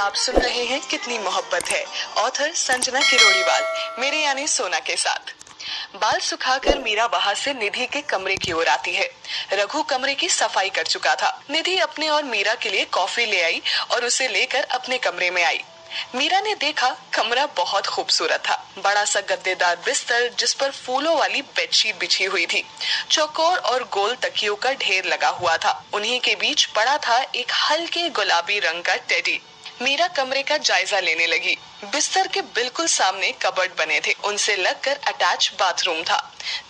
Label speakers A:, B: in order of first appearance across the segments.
A: आप सुन रहे हैं कितनी मोहब्बत है, ऑथर संजना किरोड़ीवाल, मेरे यानी सोना के साथ। बाल सुखाकर मीरा वहां से निधि के कमरे की ओर आती है। रघु कमरे की सफाई कर चुका था। निधि अपने और मीरा के लिए कॉफी ले आई और उसे लेकर अपने कमरे में आई। मीरा ने देखा कमरा बहुत खूबसूरत था। बड़ा सा गद्देदार बिस्तर जिस पर फूलों वाली बेडशीट बिछी हुई थी, चौकोर और गोल तकियों का ढेर लगा हुआ था। उन्हीं के बीच पड़ा था एक हल्के गुलाबी रंग का टेडी। मीरा कमरे का जायजा लेने लगी। बिस्तर के बिल्कुल सामने कबर्ड बने थे, उनसे लगकर अटैच बाथरूम था।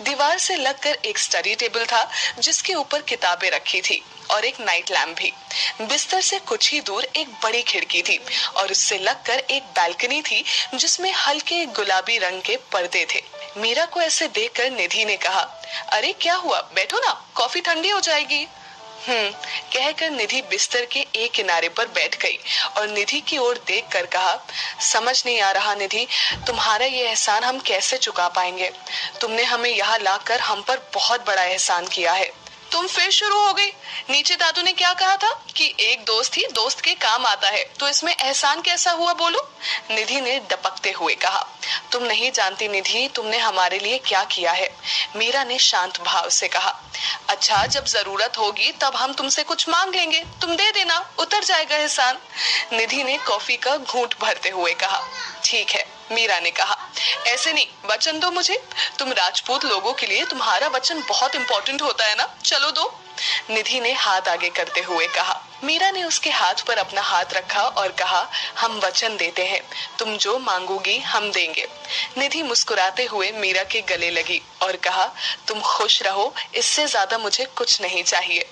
A: दीवार से लगकर एक स्टडी टेबल था जिसके ऊपर किताबें रखी थी और एक नाइट लैम्प भी। बिस्तर से कुछ ही दूर एक बड़ी खिड़की थी और उससे लगकर एक बालकनी थी जिसमें हल्के गुलाबी रंग के पर्दे थे। मीरा को ऐसे देखकर निधि ने कहा, अरे क्या हुआ, बैठो ना, कॉफी ठंडी हो जाएगी। कहकर निधि बिस्तर के एक किनारे पर बैठ गई और निधि की ओर देखकर कहा, समझ नहीं आ रहा निधि, तुम्हारा ये एहसान हम कैसे चुका पाएंगे। तुमने हमें यहाँ लाकर हम पर बहुत बड़ा एहसान किया है। तुम फिर शुरू हो गई। नीचे दादू ने क्या कहा था कि एक दोस्त ही दोस्त के काम आता है, तो इसमें एहसान कैसा हुआ बोलो। निधि ने डपकते हुए कहा, तुम नहीं जानती निधि, तुमने हमारे लिए क्या किया है। मीरा ने शांत भाव से कहा, अच्छा जब जरूरत होगी तब हम तुमसे कुछ मांग लेंगे, तुम दे देना, उतर जाएगा एहसान। निधि ने कॉफी का घूंट भरते हुए कहा, ठीक है। मीरा ने कहा, ऐसे नहीं, वचन दो मुझे, तुम राजपूत लोगों के लिए तुम्हारा वचन बहुत इंपॉर्टेंट होता है ना, चलो दो। निधि ने हाथ आगे करते हुए कहा। मीरा ने उसके हाथ पर अपना हाथ रखा और कहा, हम वचन देते हैं, तुम जो मांगोगी हम देंगे। निधि मुस्कुराते हुए मीरा के गले लगी और कहा, तुम खुश रहो, इससे ज्यादा मुझे कुछ नहीं चाहिए।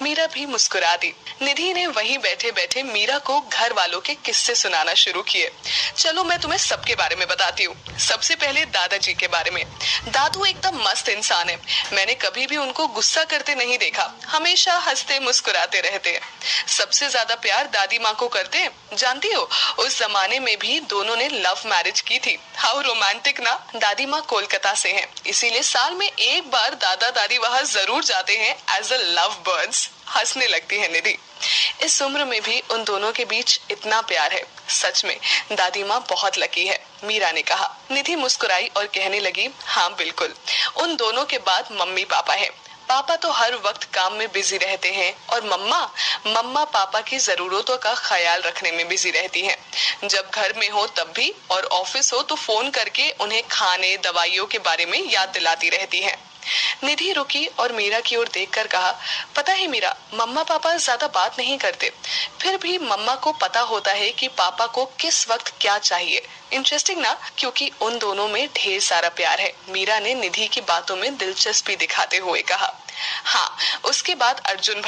A: मीरा भी मुस्कुरा दी। निधि ने वहीं बैठे बैठे मीरा को घर वालों के किस्से सुनाना शुरू किए। चलो मैं तुम्हें सबके बारे में बताती हूँ। सबसे पहले दादाजी के बारे में। दादू एकदम मस्त इंसान है, मैंने कभी भी उनको गुस्सा करते नहीं देखा, हमेशा हंसते मुस्कुराते रहते हैं। सबसे ज्यादा प्यार दादी माँ को करते हैं। जानती हो, उस जमाने में भी दोनों ने लव मैरिज की थी। हाउ रोमांटिक ना। दादी माँ कोलकाता से हैं, इसीलिए साल में एक बार दादा दादी वहाँ जरूर जाते हैं एज अ लव बर्ड्स। हंसने लगती है निधि। इस उम्र में भी उन दोनों के बीच इतना प्यार है, सच में दादी माँ बहुत लकी है, मीरा ने कहा। निधि मुस्कुराई और कहने लगी, हाँ बिल्कुल, उन दोनों के बाद मम्मी पापा है। पापा तो हर वक्त काम में बिजी रहते हैं और मम्मा पापा की जरूरतों का ख्याल रखने में बिजी रहती हैं। जब घर में हो तब भी और ऑफिस हो तो फोन करके उन्हें खाने दवाइयों के बारे में याद दिलाती रहती हैं। निधि रुकी और मीरा की ओर देखकर कहा, पता है मीरा, मम्मा पापा ज्यादा बात नहीं करते, फिर भी मम्मा को पता होता है कि पापा को किस वक्त क्या चाहिए। इंटरेस्टिंग ना, क्योंकि उन दोनों में ढेर सारा प्यार है। मीरा ने निधि की बातों में दिलचस्पी दिखाते हुए कहा, हाँ, उसके बाद अर्जुन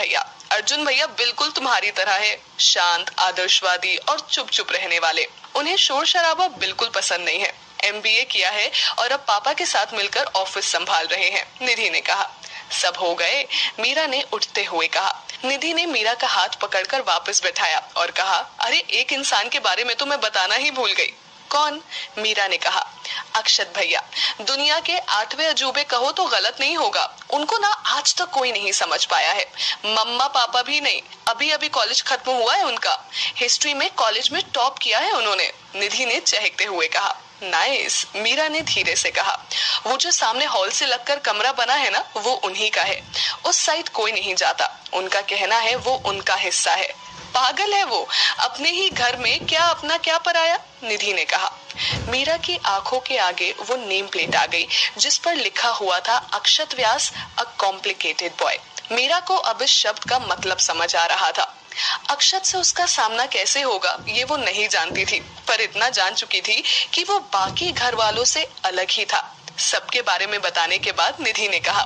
A: भैया बिल्कुल तुम्हारी तरह है, शांत, आदर्शवादी और चुप चुप रहने वाले। उन्हें शोर शराबा बिल्कुल पसंद नहीं है। MBA किया है और अब पापा के साथ मिलकर ऑफिस संभाल रहे हैं, निधि ने कहा। सब हो गए, मीरा ने उठते हुए कहा। निधि ने मीरा का हाथ पकड़कर वापस बैठाया और कहा, अरे एक इंसान के बारे में तो मैं बताना ही भूल गई। कौन? मीरा ने कहा, अक्षत भैया। दुनिया के 8वें अजूबे कहो तो गलत नहीं होगा। उनको ना आज तक कोई नहीं समझ पाया है, मम्मा पापा भी नहीं। अभी अभी कॉलेज खत्म हुआ है उनका, हिस्ट्री में कॉलेज में टॉप किया है उन्होंने, निधि ने चहकते हुए कहा। नाइस, मीरा ने धीरे से कहा। वो जो सामने हॉल से लगकर कमरा बना है ना, वो उन्हीं का है। उस साइड कोई नहीं जाता, उनका कहना है वो उनका हिस्सा है। पागल है वो, अपने ही घर में क्या अपना क्या पराया, निधि ने कहा। मीरा की आंखों के आगे वो नेम प्लेट आ गई जिस पर लिखा हुआ था, अक्षत व्यास, अ कॉम्प्लिकेटेड बॉय। मीरा को अब इस शब्द का मतलब समझ आ रहा था। अक्षत से उसका सामना कैसे होगा ये वो नहीं जानती थी, पर इतना जान चुकी थी कि वो बाकी घर वालों से अलग ही था। सबके बारे में बताने के बाद निधि ने कहा,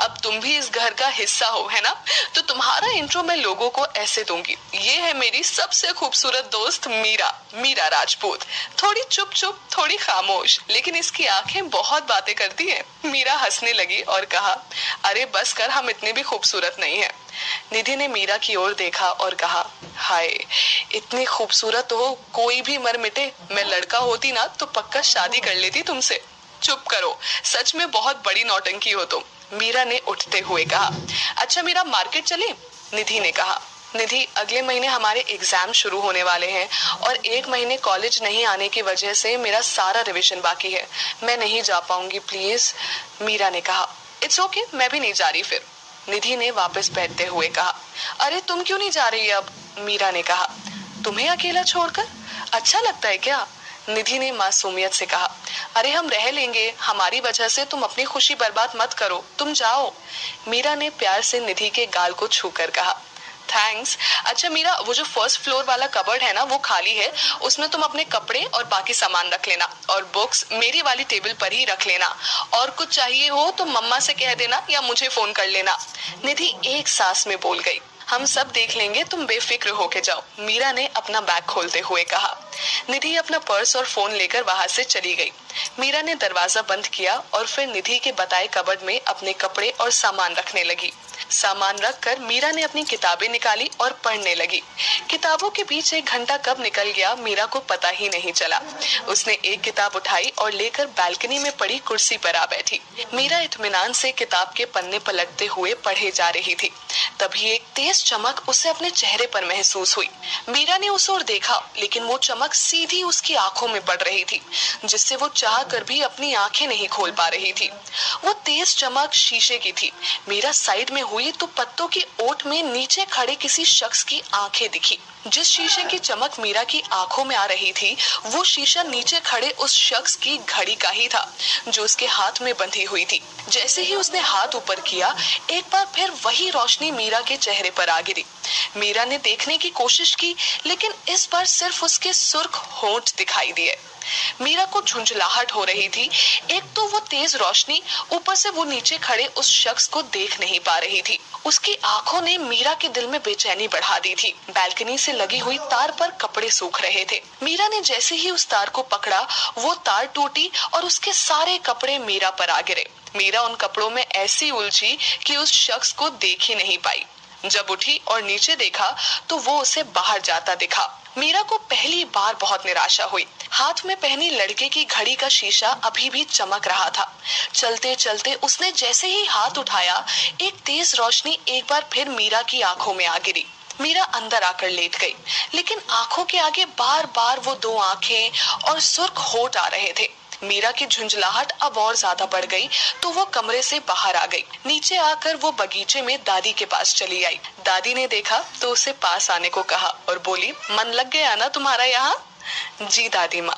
A: अब तुम भी इस घर का हिस्सा हो, है ना? तो तुम्हारा इंट्रो मैं लोगों को ऐसे दूंगी, ये है मेरी सबसे खूबसूरत दोस्त मीरा राजपूत। थोड़ी चुप चुप, थोड़ी खामोश, लेकिन इसकी आंखें बहुत बातें करती हैं। मीरा हंसने लगी और कहा, अरे बस कर, हम इतने भी खूबसूरत नहीं है। निधि ने मीरा की ओर देखा और कहा, हाय, इतनी खूबसूरत हो कोई भी मर मिटे। मैं लड़का होती ना तो पक्का शादी कर लेती तुमसे। चुप करो, सच में बहुत बड़ी नौटंकी हो तुम, मीरा ने उठते हुए कहा। अच्छा मीरा, मार्केट चले, निधि ने कहा। निधि, अगले महीने हमारे एग्जाम शुरू होने वाले हैं और 1 महीने कॉलेज नहीं आने की वजह से मेरा सारा रिवीजन बाकी है। मैं नहीं जा पाऊंगी प्लीज, मीरा ने कहा। इट्स ओके, मैं भी नहीं जा रही फिर, निधि ने वापस बैठते हुए कहा। अरे तुम क्यों नहीं जा रही अब, मीरा ने कहा। तुम्हें अकेला छोड़कर अच्छा लगता है क्या, निधि ने मासूमियत से कहा। अरे हम रह लेंगे, हमारी वजह से तुम अपनी खुशी बर्बाद मत करो, तुम जाओ, मीरा ने प्यार से निधि के गाल को छूकर कहा। थैंक्स। अच्छा मीरा, वो जो फर्स्ट फ्लोर वाला कबर्ड है ना, वो खाली है, उसमें तुम अपने कपड़े और बाकी सामान रख लेना और बुक्स मेरी वाली टेबल पर ही रख लेना, और कुछ चाहिए हो तो मम्मा से कह देना या मुझे फोन कर लेना, निधि एक सांस में बोल गई। हम सब देख लेंगे, तुम बेफिक्र होके जाओ, मीरा ने अपना बैग खोलते हुए कहा। निधि अपना पर्स और फोन लेकर वहां से चली गई। मीरा ने दरवाजा बंद किया और फिर निधि के बताए कबर्ड में अपने कपड़े और सामान रखने लगी। सामान रखकर मीरा ने अपनी किताबें निकाली और पढ़ने लगी। किताबों के बीच 1 घंटा कब निकल गया मीरा को पता ही नहीं चला। उसने एक किताब उठाई और लेकर बालकनी में पड़ी कुर्सी पर आ बैठी। मीरा इत्मीनान से किताब के पन्ने पलटते हुए पढ़े जा रही थी। तभी एक तेज चमक उसे अपने चेहरे पर महसूस हुई। मीरा ने उस ओर देखा, लेकिन वो चमक सीधी उसकी आंखों में पड़ रही थी, जिससे वो चाह कर भी अपनी आंखें नहीं खोल पा रही थी। वो तेज चमक शीशे की थी। मीरा साइड में हुई तो पत्तों की ओट में नीचे खड़े किसी शख्स की आंखें दिखी। जिस शीशे की चमक मीरा की आंखों में आ रही थी, वो शीशा नीचे खड़े उस शख्स की घड़ी का ही था, जो उसके हाथ में बंधी हुई थी। जैसे ही उसने हाथ ऊपर किया, एक बार फिर वही रोशनी मीरा के चेहरे पर आ गिरी। मीरा ने देखने की कोशिश की, लेकिन इस बार सिर्फ उसके सुर्ख होंठ दिखाई दिए। मीरा को झुंझलाहट हो रही थी। एक तो वो तेज रोशनी, ऊपर से वो नीचे खड़े उस शख्स को देख नहीं पा रही थी। उसकी आंखों ने मीरा के दिल में बेचैनी बढ़ा दी थी। बालकनी से लगी हुई तार पर कपड़े सूख रहे थे। मीरा ने जैसे ही उस तार को पकड़ा, वो तार टूटी और उसके सारे कपड़े मीरा पर आ गिरे। मीरा उन कपड़ों में ऐसी उलझी कि उस शख्स को देख ही नहीं पाई। जब उठी और नीचे देखा तो वो उसे बाहर जाता दिखा। मीरा को पहली बार बहुत निराशा हुई। हाथ में पहनी लड़के की घड़ी का शीशा अभी भी चमक रहा था। चलते चलते उसने जैसे ही हाथ उठाया, एक तेज रोशनी एक बार फिर मीरा की आंखों में आ गिरी। मीरा अंदर आकर लेट गई, लेकिन आंखों के आगे बार बार वो 2 आंखें और सुर्ख होठ आ रहे थे। मीरा की झुंझलाहट अब और ज्यादा बढ़ गई तो वो कमरे से बाहर आ गई। नीचे आकर वो बगीचे में दादी के पास चली आई। दादी ने देखा तो उसे पास आने को कहा और बोली, मन लग गया ना तुम्हारा यहाँ? जी दादी माँ,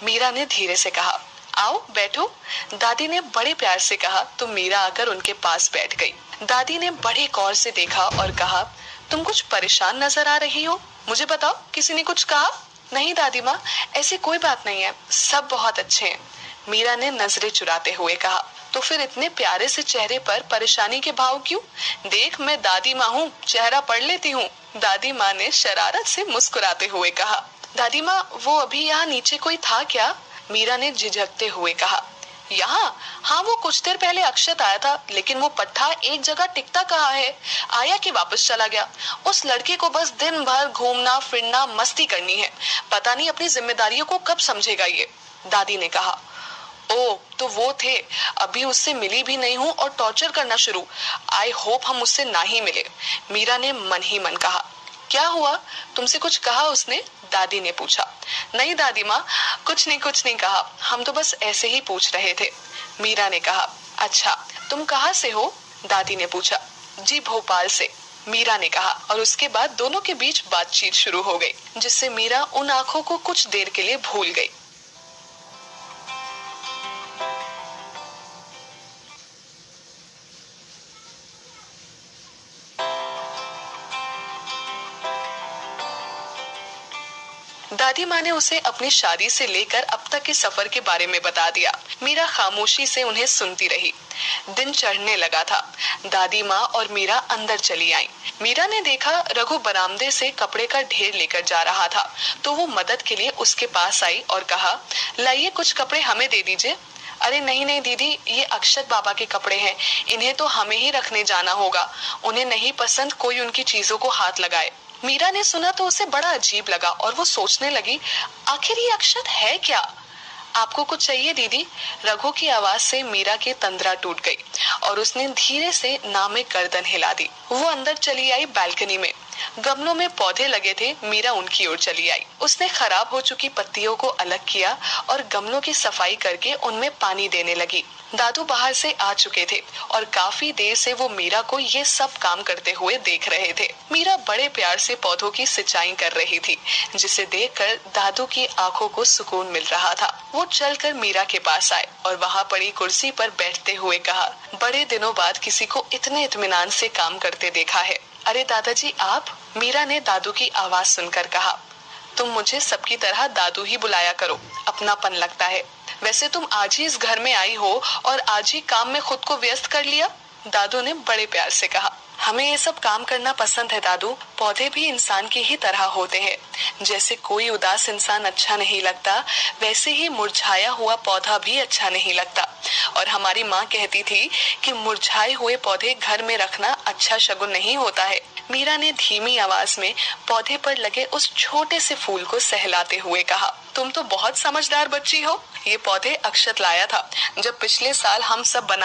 A: मीरा ने धीरे से कहा। आओ बैठो, दादी ने बड़े प्यार से कहा तो मीरा आकर उनके पास बैठ गई। दादी ने बड़े गौर से देखा और कहा, तुम कुछ परेशान नजर आ रही हो, मुझे बताओ, किसी ने कुछ कहा? नहीं दादी माँ, ऐसी कोई बात नहीं है, सब बहुत अच्छे हैं, मीरा ने नजरें चुराते हुए कहा। तो फिर इतने प्यारे से चेहरे पर परेशानी के भाव क्यों? देख, मैं दादी माँ हूँ, चेहरा पढ़ लेती हूँ, दादी माँ ने शरारत से मुस्कुराते हुए कहा। दादी माँ, वो अभी यहाँ नीचे कोई था क्या? मीरा ने झिझकते हुए कहा। यहाँ? हाँ, वो कुछ देर पहले अक्षत आया था, लेकिन वो पट्टा एक जगह टिकता कहाँ है, आया कि वापस चला गया। उस लड़के को बस दिन भर घूमना फिरना मस्ती करनी है, पता नहीं अपनी जिम्मेदारियों को कब समझेगा ये, दादी ने कहा। ओ, तो वो थे, अभी उससे मिली भी नहीं हूँ और टॉर्चर करना शुरू। आई होप हम उससे ना ही मिले, मीरा ने मन ही मन कहा। क्या हुआ, तुमसे कुछ कहा उसने? दादी ने पूछा। नहीं दादी माँ, कुछ नहीं कहा, हम तो बस ऐसे ही पूछ रहे थे, मीरा ने कहा। अच्छा, तुम कहाँ से हो? दादी ने पूछा। जी भोपाल से, मीरा ने कहा, और उसके बाद दोनों के बीच बातचीत शुरू हो गई, जिससे मीरा उन आंखों को कुछ देर के लिए भूल गई। दादी माँ ने उसे अपनी शादी से लेकर अब तक के सफर के बारे में बता दिया। मीरा खामोशी से उन्हें सुनती रही। दिन चढ़ने लगा था। दादी माँ और मीरा अंदर चली आई। मीरा ने देखा रघु बरामदे से कपड़े का ढेर लेकर जा रहा था, तो वो मदद के लिए उसके पास आई और कहा, लाइए कुछ कपड़े हमें दे दीजिए। अरे नहीं दीदी, ये अक्षत बाबा के कपड़े हैं, इन्हें तो हमें ही रखने जाना होगा, उन्हें नहीं पसंद कोई उनकी चीजों को हाथ लगाए। मीरा ने सुना तो उसे बड़ा अजीब लगा और वो सोचने लगी, आखिर ये अक्षत है क्या? आपको कुछ चाहिए दीदी? रघु की आवाज से मीरा की तंद्रा टूट गई और उसने धीरे से नामे गर्दन हिला दी। वो अंदर चली आई बालकनी में। गमलों में पौधे लगे थे, मीरा उनकी ओर चली आई। उसने खराब हो चुकी पत्तियों को अलग किया और गमलों की सफाई करके उनमें पानी देने लगी। दादू बाहर से आ चुके थे और काफी देर से वो मीरा को ये सब काम करते हुए देख रहे थे। मीरा बड़े प्यार से पौधों की सिंचाई कर रही थी, जिसे देखकर दादू की आंखों को सुकून मिल रहा था। वो चलकर मीरा के पास आए और वहां पड़ी कुर्सी पर बैठते हुए कहा, बड़े दिनों बाद किसी को इतने इत्मीनान से काम करते देखा है। अरे दादाजी आप? मीरा ने दादू की आवाज सुनकर कहा। तुम मुझे सबकी तरह दादू ही बुलाया करो, अपनापन लगता है। वैसे तुम आज ही इस घर में आई हो और आज ही काम में खुद को व्यस्त कर लिया, दादू ने बड़े प्यार से कहा। हमें ये सब काम करना पसंद है दादू। पौधे भी इंसान की ही तरह होते हैं। जैसे कोई उदास इंसान अच्छा नहीं लगता, वैसे ही मुरझाया हुआ पौधा भी अच्छा नहीं लगता। और हमारी माँ कहती थी कि मुरझाए हुए पौधे घर में रखना अच्छा शगुन नहीं होता है। मीरा ने धीमी आवाज में पौधे पर लगे उस छोटे से फूल को सहलाते हुए कहा, तुम तो बहुत समझदार बच्ची हो। ये पौधे अक्षत लाया था जब पिछले साल हम सब बना